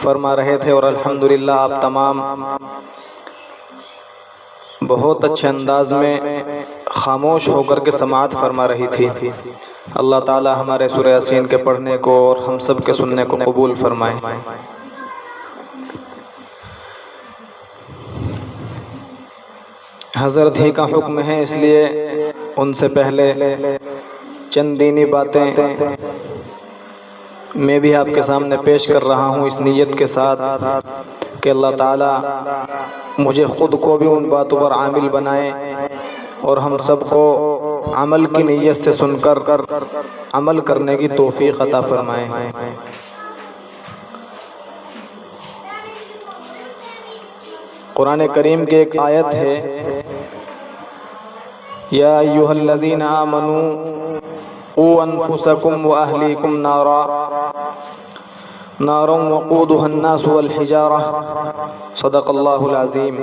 فرما رہے تھے، اور الحمدللہ آپ تمام بہت اچھے انداز میں خاموش ہو کر کے سماعت فرما رہی تھی۔ اللہ تعالی ہمارے سورہ یاسین کے پڑھنے کو اور ہم سب کے سننے کو قبول فرمائے۔ حضرت ہی کا حکم ہے، اس لیے ان سے پہلے چند دینی باتیں میں بھی آپ کے سامنے پیش کر رہا ہوں، اس نیت کے ساتھ کہ اللہ تعالی مجھے خود کو بھی ان باتوں پر عامل بنائے اور ہم سب کو عمل کی نیت سے سن کر عمل کرنے کی توفیق عطا فرمائے۔ قرآن کریم کی ایک آیت ہے، یا ایھا الذین آمنوا قوا انفسکم واہلیکم نارا وقودها الناس والحجارہ، صدق اللہ العظیم۔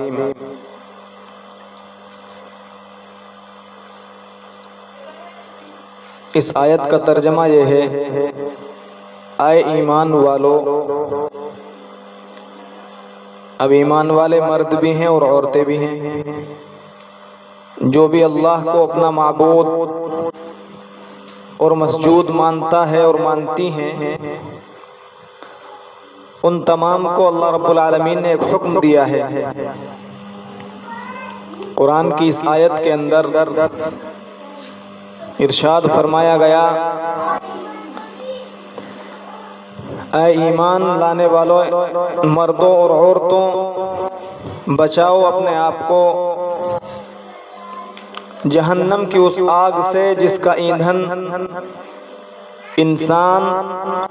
اس آیت کا ترجمہ یہ ہے، اے ایمان والو۔ اب ایمان والے مرد بھی ہیں اور عورتیں بھی ہیں، جو بھی اللہ کو اپنا معبود اور مسجود مانتا ہے اور مانتی ہیں، ان تمام کو اللہ رب العالمین نے ایک حکم دیا ہے۔ قرآن کی اس آیت کے اندر ارشاد فرمایا گیا، اے ایمان لانے والوں مردوں اور عورتوں، بچاؤ اپنے آپ کو جہنم کی اس آگ سے جس کا ایندھن انسان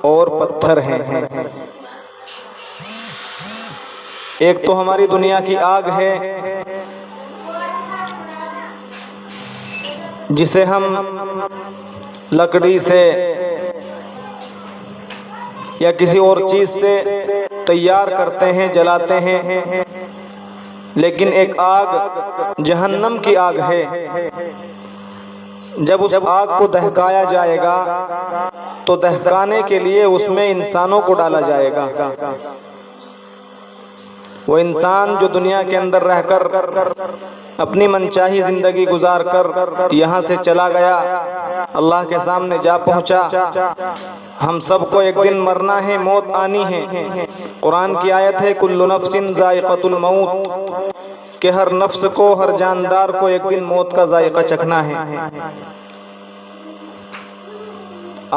اور پتھر ہیں۔ ایک تو ہماری دنیا کی آگ ہے جسے ہم لکڑی سے یا کسی اور چیز سے تیار کرتے ہیں، جلاتے ہیں، لیکن ایک آگ جہنم کی آگ ہے۔ جب اس آگ کو دہکایا جائے گا تو دہکانے کے لیے اس میں انسانوں کو ڈالا جائے گا۔ وہ انسان جو دنیا کے اندر رہ کر اپنی منچاہی زندگی گزار کر یہاں سے چلا گیا، اللہ کے سامنے جا پہنچا۔ ہم سب کو ایک دن مرنا ہے، موت آنی ہے۔ قرآن کی آیت ہے، کل نفس ذائقۃ الموت، کہ ہر نفس کو، ہر جاندار کو ایک دن موت کا ذائقہ چکھنا ہے۔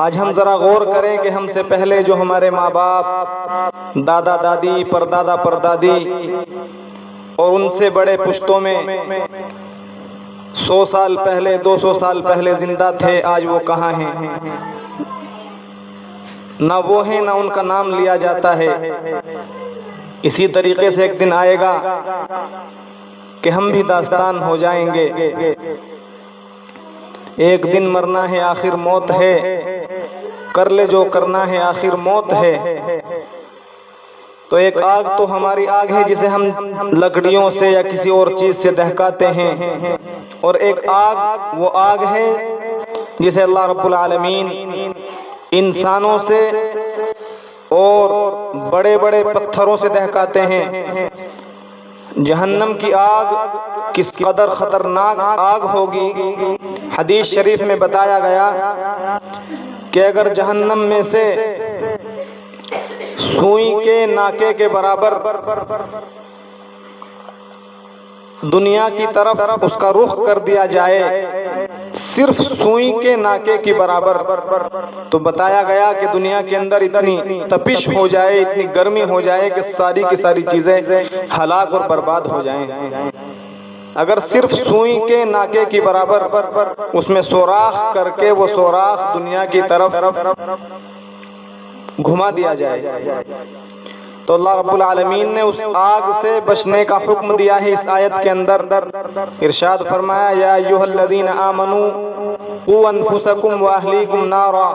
آج ہم ذرا غور کریں کہ ہم سے پہلے جو ہمارے ماں باپ، دادا دادی، پردادا پردادی اور ان سے بڑے پشتوں میں 100 سال پہلے، 200 سال پہلے زندہ تھے، آج وہ کہاں ہیں؟ نہ وہ ہیں، نہ ان کا نام لیا جاتا ہے۔ اسی طریقے سے ایک دن آئے گا کہ ہم بھی داستان ہو جائیں گے۔ ایک دن مرنا ہے، آخر موت ہے، کر لے جو کرنا ہے، آخر موت ہے۔ تو ایک آگ تو ہماری آگ ہے جسے ہم لکڑیوں سے یا کسی اور چیز سے دہکاتے ہیں، اور ایک آگ وہ آگ ہے جسے اللہ رب العالمین انسانوں سے اور بڑے بڑے پتھروں سے دہکاتے ہیں۔ جہنم کی آگ کس قدر خطرناک آگ ہوگی، حدیث شریف میں بتایا گیا کہ اگر جہنم میں سے سوئی کے ناکے کے برابر دنیا کی طرف اس کا رخ کر دیا جائے، صرف سوئی کے ناکے کی برابر، تو بتایا گیا کہ دنیا کے اندر اتنی تپش ہو جائے، اتنی گرمی ہو جائے کہ ساری کی ساری چیزیں ہلاک اور برباد ہو جائیں۔ اگر صرف سوئی کے ناکے کی برابر اس میں سوراخ کر کے وہ سوراخ دنیا کی طرف گھما دیا جائے، تو اللہ رب العالمین نے اس آگ سے بچنے کا حکم دیا ہے۔ اس آیت کے اندر ارشاد فرمایا، یا ایھا الذین آمنوا قوا انفسکم واہلیکم نارا،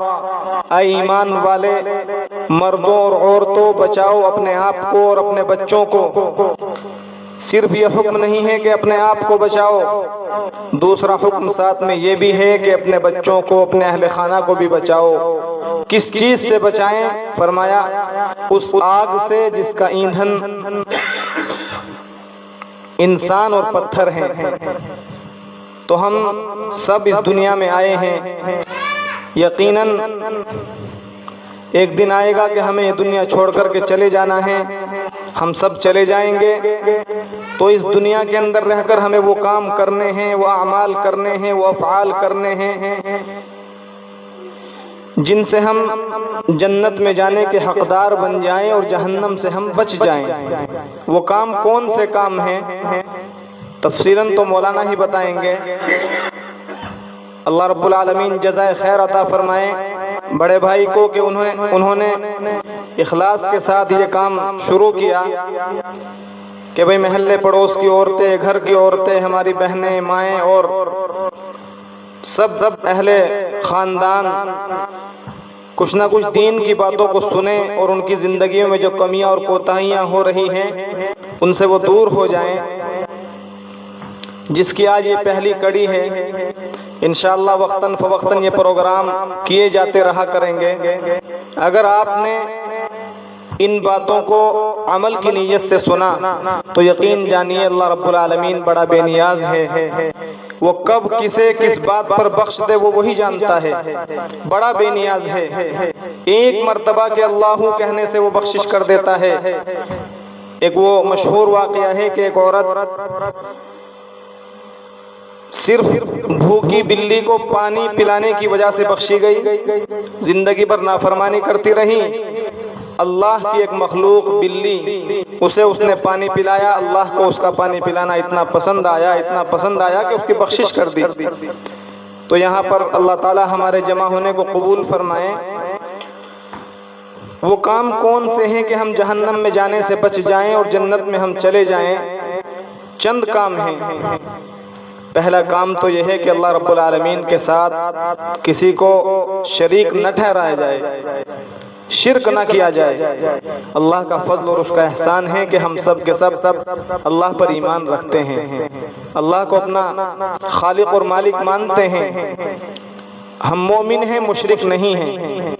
اے ایمان والے مردوں اور عورتوں، بچاؤ اپنے آپ کو اور اپنے بچوں کو۔ صرف یہ حکم نہیں ہے کہ اپنے آپ کو بچاؤ، دوسرا حکم ساتھ میں یہ بھی ہے کہ اپنے بچوں کو، اپنے اہل خانہ کو بھی بچاؤ۔ کس چیز سے بچائیں؟ فرمایا اس آگ سے جس کا ایندھن انسان اور پتھر ہیں۔ تو ہم سب اس دنیا میں آئے ہیں، یقیناً ایک دن آئے گا کہ ہمیں یہ دنیا چھوڑ کر کے چلے جانا ہے، ہم سب چلے جائیں گے۔ تو اس دنیا کے اندر رہ کر ہمیں وہ کام کرنے ہیں، وہ اعمال کرنے ہیں، وہ افعال کرنے ہیں جن سے ہم جنت میں جانے کے حقدار بن جائیں اور جہنم سے ہم بچ جائیں۔ وہ کام کون سے کام ہیں؟ تفصیلاً تو مولانا ہی بتائیں گے۔ اللہ رب العالمین جزائے خیر عطا فرمائیں بڑے بھائی کو کہ انہوں نے اخلاص کے ساتھ یہ کام شروع کیا کہ بھئی محلے پڑوس کی عورتیں، گھر کی عورتیں، ہماری بہنیں، مائیں اور سب اہل خاندان کچھ نہ کچھ دین کی باتوں کو سنیں اور ان کی زندگیوں میں جو کمیاں اور کوتاہیاں ہو رہی ہیں ان سے وہ دور ہو جائیں، جس کی آج یہ پہلی کڑی ہے۔ انشاءاللہ وقتاً فوقتاً یہ پروگرام کیے جاتے رہا کریں گے۔ اگر آپ نے ان باتوں کو عمل کی نیت سے سنا تو یقین جانیے اللہ رب العالمین بڑا بے نیاز ہے، وہ کب کسے کس بات پر بخش دے وہ وہی جانتا ہے، بڑا بے نیاز ہے۔ ایک مرتبہ کہ اللہ کہنے سے وہ بخشش کر دیتا ہے۔ ایک وہ مشہور واقعہ ہے کہ ایک عورت صرف بھوکی بلی کو پانی پلانے کی وجہ سے بخشی گئی، زندگی بھر نافرمانی کرتی رہی۔ اللہ کی ایک مخلوق بلی اسے اس نے پانی پلایا، اللہ کو اس کا پانی پلانا اتنا پسند آیا کہ اس کی بخشش کر دی۔ تو یہاں پر اللہ تعالی ہمارے جمع ہونے کو قبول فرمائے۔ وہ کام کون سے ہیں کہ ہم جہنم میں جانے سے بچ جائیں اور جنت میں ہم چلے جائیں؟ چند کام ہیں۔ پہلا کام تو یہ ہے کہ اللہ رب العالمین کے ساتھ کسی کو شریک نہ ٹھہرایا جائے، شرک نہ کیا جائے۔ اللہ کا فضل اور اس کا احسان ہے کہ ہم سب کے سب اللہ پر ایمان رکھتے ہیں، اللہ کو اپنا خالق اور مالک مانتے ہیں، ہم مومن ہیں، مشرک نہیں ہیں۔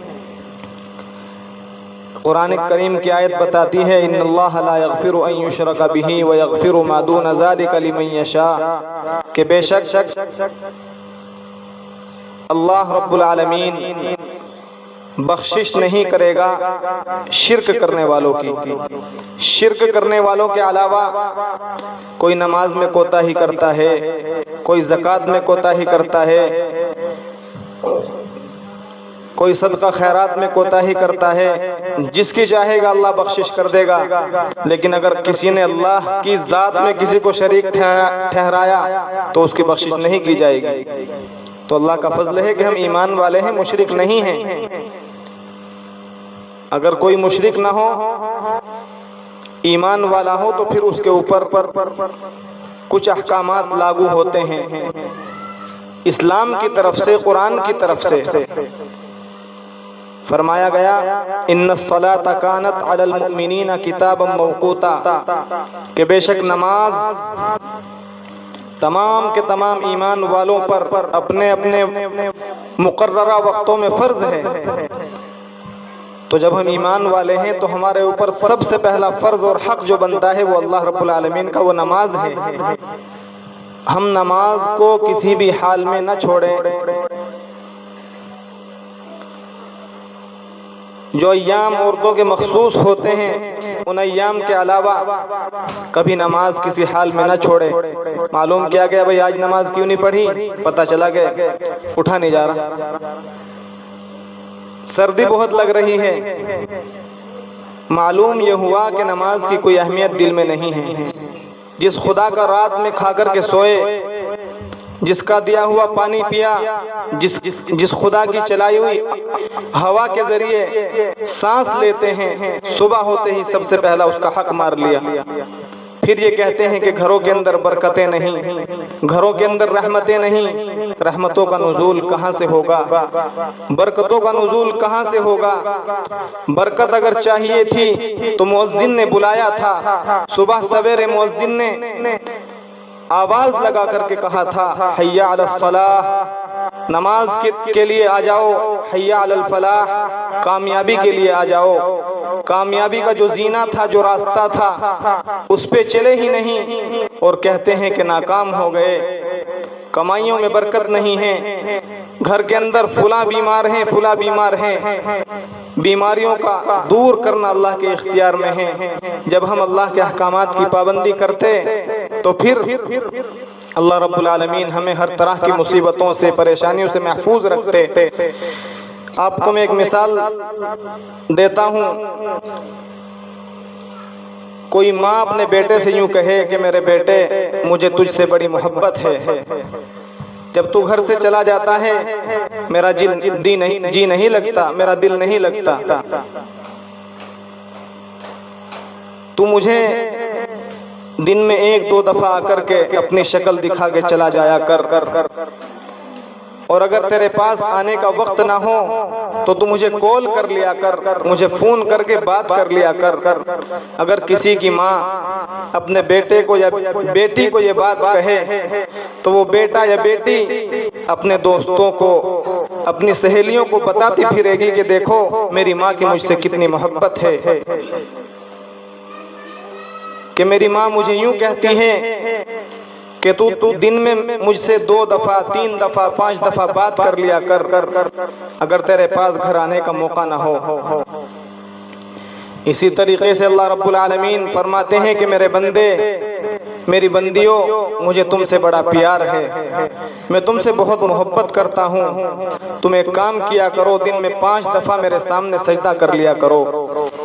قرآن کریم کی آیت بتاتی ہے ان اللہ لا یغفر ان یشرک بہ ویغفر ما دون ذلک لمن یشاء، کہ بے شک اللہ رب العالمین بخشش نہیں کرے گا شرک کرنے والوں کی۔ شرک کرنے والوں کے علاوہ کوئی نماز میں کوتاہی کرتا ہے، کوئی زکوٰۃ میں کوتاہی کرتا ہے، کوئی صدقہ خیرات میں کوتاہی کرتا ہے، جس کی چاہے گا اللہ بخشش کر دے گا۔ لیکن اگر کسی نے اللہ کی ذات میں کسی کو شریک ٹھہرایا تو اس کی بخشش نہیں کی جائے گی۔ تو اللہ کا فضل ہے کہ ہم ایمان والے ہیں، مشرک نہیں ہیں۔ اگر کوئی مشرک نہ ہو، ایمان والا ہو، تو پھر اس کے اوپر کچھ احکامات لاگو ہوتے ہیں اسلام کی طرف سے، قرآن کی طرف سے۔ فرمایا گیا ان الصلاۃ کانت علی المؤمنین کتابا موقوتا، کہ بے شک نماز تمام کے تمام ایمان والوں پر اپنے اپنے مقررہ وقتوں میں فرض ہے۔ تو جب ہم ایمان والے ہیں تو ہمارے اوپر سب سے پہلا فرض اور حق جو بنتا ہے وہ اللہ رب العالمین کا وہ نماز ہے۔ ہم نماز کو کسی بھی حال میں نہ چھوڑیں۔ جو ایام عورتوں کے مخصوص ہوتے ہیں ان ایام کے علاوہ کبھی نماز کسی حال میں نہ چھوڑے۔ معلوم کیا گیا بھئی آج نماز کیوں نہیں پڑھی؟ پتہ چلا کہ اٹھا نہیں جا رہا، سردی بہت لگ رہی ہے۔ معلوم یہ ہوا کہ نماز کی کوئی اہمیت دل میں نہیں ہے۔ جس خدا کا رات میں کھا کر کے سوئے، جس کا دیا ہوا پانی پیا، جس خدا کی چلائی ہوئی ہوا کے ذریعے سانس لیتے ہیں، صبح ہوتے ہی سب سے پہلا اس کا حق مار لیا۔ پھر یہ کہتے ہیں کہ گھروں کے اندر برکتیں نہیں، گھروں کے اندر رحمتیں نہیں۔ رحمتوں کا نزول کہاں سے ہوگا؟ برکتوں کا نزول کہاں سے ہوگا؟ برکت اگر چاہیے تھی تو مؤذن نے بلایا تھا، صبح سویرے مؤذن نے آواز لگا کر کے کہا تھا حی علی الصلاح، نماز کے لیے آ جاؤ، حی علی الفلاح، کامیابی کے لیے آ جاؤ۔ کامیابی کا جو زینہ تھا، جو راستہ تھا، اس پہ چلے ہی نہیں اور کہتے ہیں کہ ناکام ہو گئے، کمائیوں میں برکت نہیں ہے، گھر کے اندر فلاں بیمار ہیں، فلاں بیمار ہیں۔ بیماریوں کا دور کرنا اللہ کے اختیار میں ہے۔ جب ہم اللہ کے احکامات کی پابندی کرتے تو پھر اللہ رب العالمین ہمیں ہر طرح کی مصیبتوں سے، پریشانیوں سے محفوظ رکھتے۔ آپ کو میں ایک مثال دیتا ہوں۔ کوئی ماں اپنے بیٹے سے یوں کہے کہ میرے بیٹے مجھے تجھ سے بڑی محبت ہے، جب تو گھر سے چلا جاتا ہے میرا جی نہیں لگتا، میرا دل نہیں لگتا، تو مجھے دن میں 1-2 دفعہ آ کر کے اپنی شکل دکھا کے چلا جایا کر، اور اگر تیرے پاس آنے کا وقت نہ ہو تو تو مجھے کال کر لیا کر، مجھے فون کر کے بات کر لیا کر۔ اگر کسی کی ماں اپنے بیٹے کو یا بیٹی کو یہ بات کہے تو وہ بیٹا یا بیٹی اپنے دوستوں کو، اپنی سہیلیوں کو بتاتی پھرے گی کہ دیکھو میری ماں کی مجھ سے کتنی محبت ہے، کہ میری ماں مجھے یوں کہتی ہے کہ تو دن میں مجھ سے 2 دفعہ 3 دفعہ 5 دفعہ بات کر لیا کر، اگر تیرے پاس گھر آنے کا موقع نہ ہو۔ اسی طریقے سے اللہ رب العالمین فرماتے ہیں کہ میرے بندے، میری بندیوں، مجھے تم سے بڑا پیار ہے، میں تم سے بہت محبت کرتا ہوں، تم ایک کام کیا کرو، دن میں 5 دفعہ میرے سامنے سجدہ کر لیا کرو،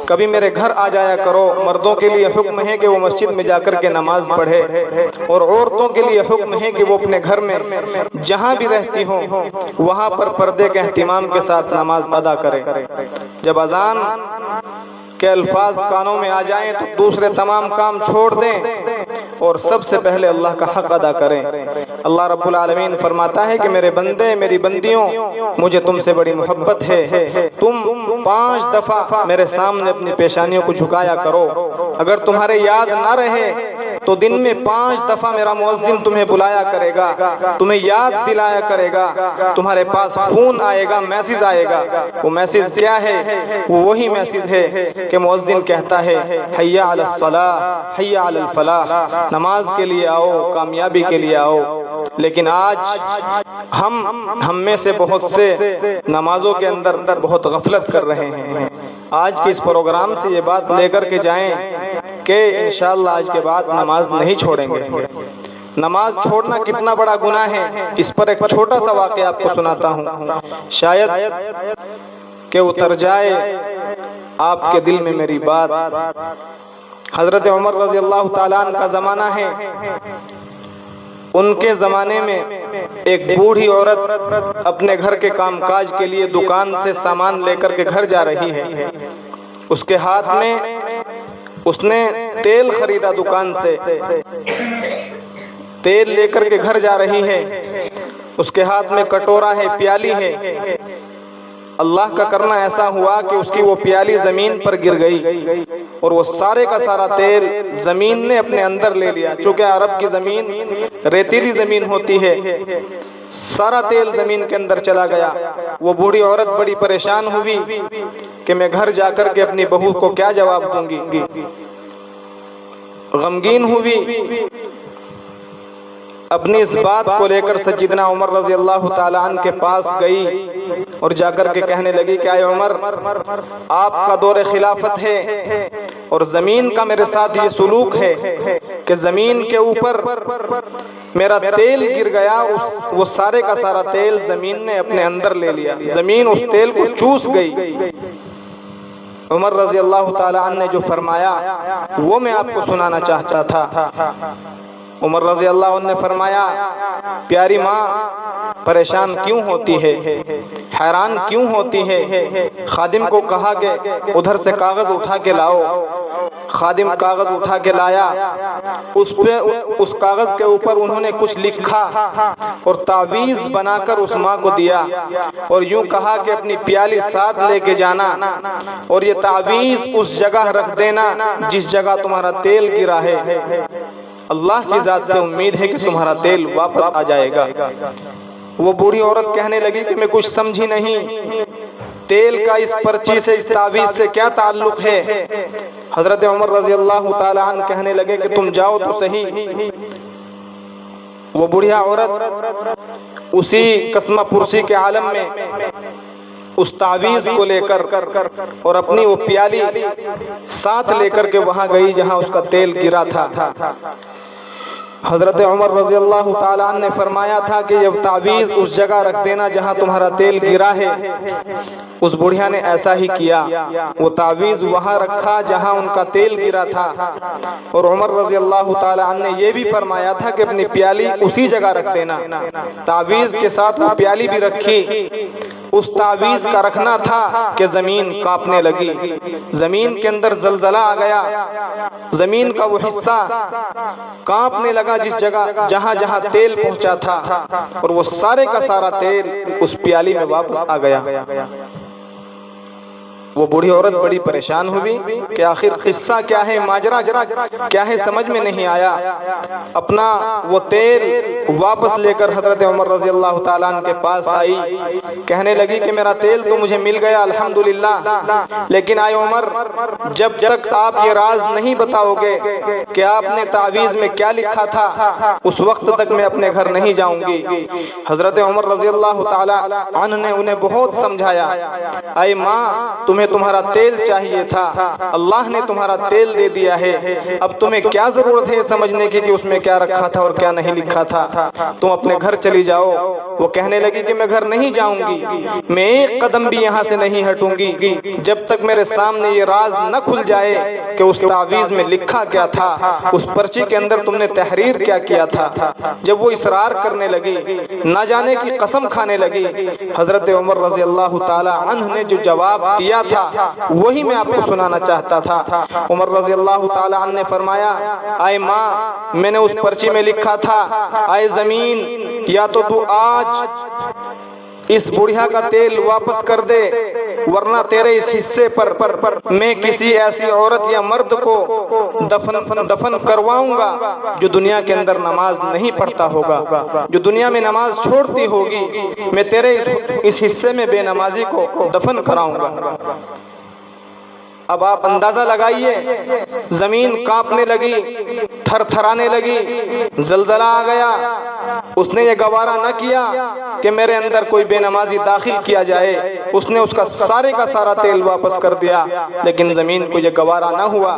کبھی میرے گھر آ جایا کرو۔ مردوں کے لیے حکم ہے کہ وہ مسجد میں جا کر کے نماز پڑھے، اور عورتوں کے لیے حکم ہے کہ وہ اپنے گھر میں جہاں بھی رہتی ہوں وہاں پر پردے کے اہتمام کے ساتھ نماز ادا کرے۔ جب اذان کے الفاظ کانوں میں آ جائیں تو دوسرے تمام کام چھوڑ دیں اور سب سے پہلے اللہ کا حق ادا کریں۔ اللہ رب العالمین فرماتا ہے کہ میرے بندے، میری بندیوں، مجھے تم سے بڑی محبت ہے، تم 5 دفعہ میرے سامنے اپنی پیشانیوں کو جھکایا کرو۔ اگر تمہارے یاد نہ رہے تو دن میں 5 دفعہ میرا مؤذن تمہیں بلایا کرے گا، تمہیں یاد دلایا کرے گا، تمہارے پاس فون آئے گا، میسج آئے گا۔ وہ میسج کیا ہے؟ وہ وہی میسج ہے کہ مؤذن کہتا ہے حی علی الصلاۃ، حی علی الفلاح، نماز کے لیے آؤ، کامیابی کے لیے آؤ۔ لیکن آج ہم میں سے بہت سے نمازوں کے اندر بہت غفلت کر رہے ہیں۔ آج کے اس پروگرام سے یہ بات لے کر کے جائیں کہ انشاءاللہ آج کے بعد نماز نہیں چھوڑیں گے۔ نماز چھوڑنا کتنا بڑا گناہ ہے، اس پر ایک چھوٹا سا واقعہ آپ کو سناتا ہوں، شاید کہ اتر جائے آپ کے دل میں میری بات۔ حضرت عمر رضی اللہ تعالیٰ عنہ کا زمانہ ہے۔ ان کے زمانے میں ایک بوڑھی عورت اپنے گھر کے کام کاج کے لیے دکان سے سامان لے کر کے گھر جا رہی ہے۔ اس کے ہاتھ میں اس نے تیل خریدا، دکان سے تیل لے کر کے گھر جا رہی ہے۔ اس کے ہاتھ میں کٹورا ہے، پیالی ہے۔ اللہ کا کرنا ایسا ہوا کہ اس کی وہ پیالی زمین پر گر گئی اور وہ سارے کا سارا تیل زمین نے اپنے اندر لے لیا۔ چونکہ عرب کی زمین ریتیلی زمین ہوتی ہے، سارا تیل زمین کے اندر چلا گیا۔ وہ بوڑھی عورت بڑی پریشان ہوئی کہ میں گھر جا کر کے اپنی بہو کو کیا جواب دوں گی، غمگین ہوئی۔ اپنی اس بات کو لے کر سیدنا عمر رضی اللہ تعالیٰ عنہ کے پاس گئی اور جا کر کے کہنے لگی کہ اے عمر، آپ کا دور خلافت ہے اور زمین کا میرے ساتھ یہ سلوک ہے کہ زمین کے اوپر میرا تیل گر گیا، وہ سارے کا سارا تیل زمین نے اپنے اندر لے لیا، زمین اس تیل کو چوس گئی۔ عمر رضی اللہ تعالیٰ عنہ نے جو فرمایا وہ میں آپ کو سنانا چاہتا تھا۔ عمر رضی اللہ عنہ نے فرمایا، پیاری ماں پریشان کیوں ہوتی ہے، حیران کیوں ہوتی ہے؟ خادم کو کہا کہ ادھر سے کاغذ اٹھا کے لاؤ۔ خادم کاغذ اٹھا کے لایا، اس کاغذ کے اوپر انہوں نے کچھ لکھا اور تعویذ بنا کر اس ماں کو دیا اور یوں کہا کہ اپنی پیالی ساتھ لے کے جانا اور یہ تعویذ اس جگہ رکھ دینا جس جگہ تمہارا تیل گرا ہے۔ اللہ کی ذات سے امید ہے کہ تمہارا تیل واپس آ جائے گا۔ وہ بوڑھی عورت کہنے لگی کہ میں کچھ سمجھی نہیں، تیل کا اس پرچی سے، اس تعویذ سے کیا تعلق ہے؟ حضرت عمر رضی اللہ تعالیٰ عنہ کہنے لگے کہ تم جاؤ تو صحیح۔ وہ بڑھیا عورت اسی قسمہ پرسی کے عالم میں اس تعویذ کو لے کر اور اپنی وہ پیالی ساتھ لے کر کے وہاں گئی جہاں اس کا تیل گرا تھا۔ حضرت عمر رضی اللہ تعالیٰ عنہ نے فرمایا تھا کہ یہ تعویذ اس جگہ رکھ دینا جہاں تمہارا تیل گرا ہے۔ اس بڑھیا نے ایسا ہی کیا، وہ تعویذ وہاں رکھا جہاں ان کا تیل گرا تھا، اور عمر رضی اللہ تعالیٰ عنہ نے یہ بھی فرمایا تھا کہ اپنی پیالی اسی جگہ رکھ دینا۔ تعویذ کے ساتھ وہ پیالی بھی رکھی۔ اس تعویذ کا رکھنا تھا کہ زمین کانپنے لگی، زمین کے اندر زلزلہ آ گیا، زمین کا وہ حصہ کانپنے لگا جس جگہ جہاں جہاں تیل پہنچا تھا، اور وہ سارے کا سارا تیل اس پیالی میں واپس آ گیا۔ وہ بوڑھی عورت بڑی پریشان ہوئی کہ آخر قصہ کیا ہے، ماجرا کیا ہے، سمجھ میں نہیں آیا۔ اپنا وہ تیل واپس لے کر حضرت عمر رضی اللہ تعالیٰ عنہ کے پاس آئی، کہنے لگی کہ میرا تیل تو مجھے مل گیا الحمدللہ، لیکن آئے عمر، جب تک آپ یہ راز نہیں بتاؤ گے کہ آپ نے تعویذ میں کیا لکھا تھا، اس وقت تک میں اپنے گھر نہیں جاؤں گی۔ حضرت عمر رضی اللہ تعالیٰ عنہ نے انہیں بہت سمجھایا، اے ماں، تمہیں تمہارا تیل چاہیے تھا، اللہ نے تمہارا تیل دے دیا ہے، اب تمہیں کیا ضرورت ہے سمجھنے کی کہ اس میں کیا رکھا تھا اور کیا نہیں لکھا تھا، تم اپنے گھر چلی جاؤ۔ وہ کہنے لگی کہ میں گھر نہیں جاؤں گی، میں ایک قدم بھی یہاں سے نہیں ہٹوں گی جب تک میرے سامنے یہ راز نہ کھل جائے کہ اس تعویذ میں لکھا کیا تھا، اس پرچی کے اندر تم نے تحریر کیا کیا تھا۔ جب وہ اصرار کرنے لگی، نہ جانے کی قسم کھانے لگی، حضرت عمر رضی اللہ تعالی عنہ نے جو جواب دیا تھا وہی میں آپ کو سنانا چاہتا تھا۔ عمر رضی اللہ تعالی عنہ نے فرمایا، اے ماں، میں نے اس پرچی میں لکھا تھا، اے زمین، یا تو تو آج اس بڑھیا کا تیل واپس کر دے، ورنہ تیرے اس حصے پر میں کسی ایسی عورت یا مرد کو دفن کرواؤں گا جو دنیا کے اندر نماز نہیں پڑھتا ہوگا، جو دنیا میں نماز چھوڑتی ہوگی، میں تیرے اس حصے میں بے نمازی کو دفن کراؤں گا۔ اب آپ اندازہ لگائیے، زمین کانپنے لگی، تھر تھرانے لگی، زلزلہ آ گیا۔ اس نے یہ گوارا نہ کیا کہ میرے اندر کوئی بے نمازی داخل کیا جائے، اس نے اس کا سارا تیل واپس کر دیا، لیکن زمین کو یہ گوارا نہ ہوا۔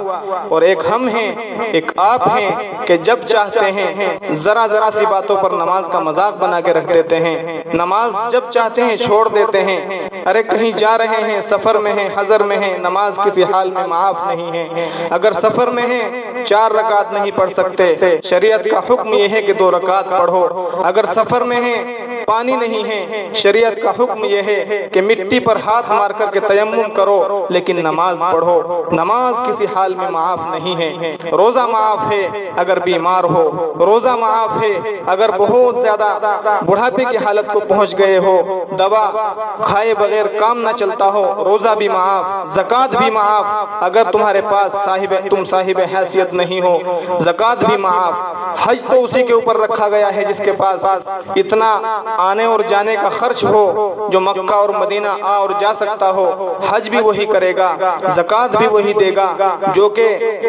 اور ایک ہم ہیں، ایک آپ ہیں کہ جب چاہتے ہیں ذرا سی باتوں پر نماز کا مذاق بنا کے رکھ دیتے ہیں، نماز جب چاہتے ہیں چھوڑ دیتے ہیں۔ ارے کہیں جا رہے ہیں، سفر میں ہیں، حضر میں ہیں، نماز کسی حال میں معاف نہیں ہے۔ اگر سفر میں ہیں 4 رکعت نہیں پڑھ سکتے، شریعت کا حکم یہ ہے کہ 2 رکعت پڑھو۔ اگر سفر میں ہیں، پانی نہیں ہے، شریعت کا حکم یہ ہے کہ مٹی پر ہاتھ مار کر کے تیمم کرو، لیکن نماز پڑھو۔ نماز کسی حال میں معاف نہیں ہے۔ روزہ معاف ہے اگر بیمار ہو، روزہ معاف ہے اگر بہت زیادہ بڑھاپے کی حالت کو پہنچ گئے ہو، دوا کھائے بغیر کام نہ چلتا ہو، روزہ بھی معاف، زکوٰۃ بھی معاف اگر تمہارے پاس تم صاحب حیثیت نہیں ہو، زکوٰۃ بھی معاف۔ حج تو اسی کے اوپر رکھا گیا ہے جس کے پاس اتنا آنے اور جانے کا خرچ ہو، جو مکہ اور مدینہ آ اور جا سکتا ہو، حج بھی وہی کرے گا، زکوٰۃ بھی وہی دے گا جو کہ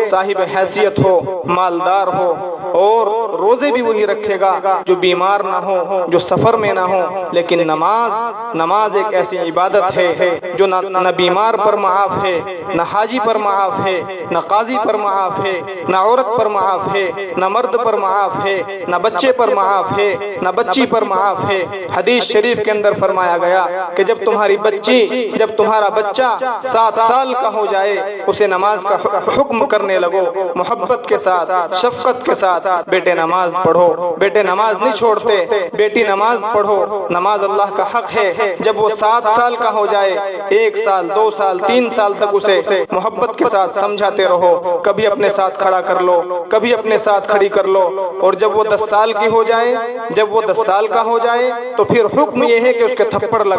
صاحب حیثیت ہو، مالدار ہو، اور روزے بھی وہی رکھے گا جو بیمار نہ ہو، جو سفر میں نہ ہو۔ لیکن نماز ایک ایسی عبادت ہے جو نہ بیمار پر معاف ہے، نہ حاجی پر معاف ہے، نہ قاضی پر معاف ہے، نہ عورت پر معاف ہے، نہ مرد پر معاف ہے، نہ بچے پر معاف ہے، نہ بچی پر معاف ہے۔ حدیث شریف کے اندر فرمایا گیا کہ جب تمہارا بچہ 7 سال کا ہو جائے، اسے نماز کا حکم کرنے لگو، محبت کے ساتھ، شفقت کے ساتھ، بیٹے نماز پڑھو، بیٹے نماز نہیں چھوڑتے، بیٹی نماز پڑھو، نماز اللہ کا حق ہے۔ جب وہ 7 سال کا ہو جائے، 1 سال، 2 سال، 3 سال تک اسے محبت کے ساتھ سمجھاتے رہو، کبھی اپنے ساتھ کھڑا کر لو، کبھی اپنے ساتھ کھڑی کر لو، اور جب وہ 10 سال کی ہو جائے، جب وہ 10 سال کا ہو جائے تو پھر حکم یہ ہے کہ اس کے تھپڑ لگا